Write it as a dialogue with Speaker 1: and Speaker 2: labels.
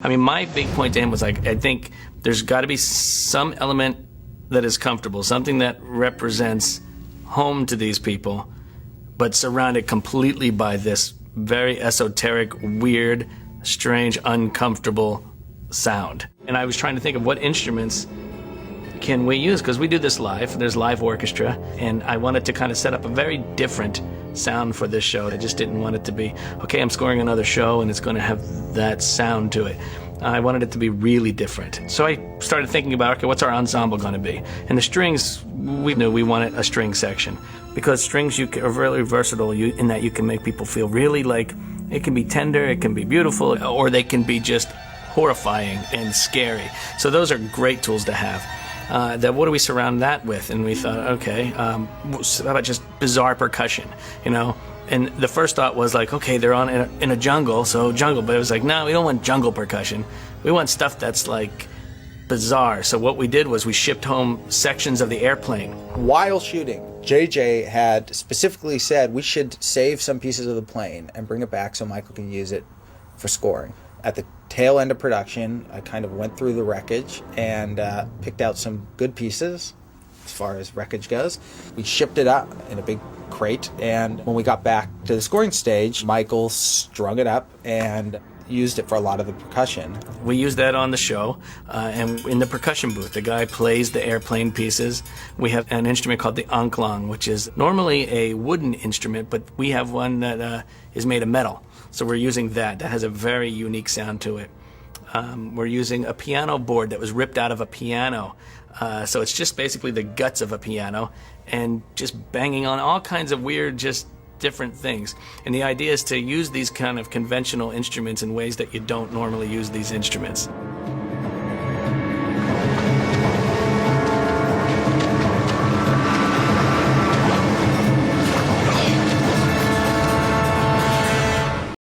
Speaker 1: I mean, my big point to him was like, I think there's got to be some element that is comfortable, something that represents home to these people, but surrounded completely by this very esoteric, weird, strange, uncomfortable sound. And I was trying to think of what instruments can we use, because we do this live, there's live orchestra, and I wanted to kind of set up a very different sound for this show. I just didn't want it to be, okay, I'm scoring another show and it's going to have that sound to it. I wanted it to be really different. So I started thinking about, okay, what's our ensemble going to be? And the strings, we knew we wanted a string section, because strings are really versatile in that you can make people feel really like, it can be tender, it can be beautiful, or they can be just horrifying and scary. So those are great tools to have. What do we surround that with? And we thought, okay, how about just bizarre percussion, you know? And the first thought was like, okay, they're in a jungle, so jungle. But it was like, no, we don't want jungle percussion. We want stuff that's like bizarre. So what we did was we shipped home sections of the airplane.
Speaker 2: While shooting, JJ had specifically said we should save some pieces of the plane and bring it back so Michael can use it for scoring. At the tail end of production, I kind of went through the wreckage and picked out some good pieces as far as wreckage goes. We shipped it up in a big crate, and when we got back to the scoring stage, Michael strung it up and used it for a lot of the percussion.
Speaker 1: We used that on the show, and in the percussion booth, the guy plays the airplane pieces. We have an instrument called the angklung, which is normally a wooden instrument, but we have one that is made of metal. So we're using that. That has a very unique sound to it. We're using a piano board that was ripped out of a piano. So it's just basically the guts of a piano and just banging on all kinds of weird, just different things. And the idea is to use these kind of conventional instruments in ways that you don't normally use these instruments.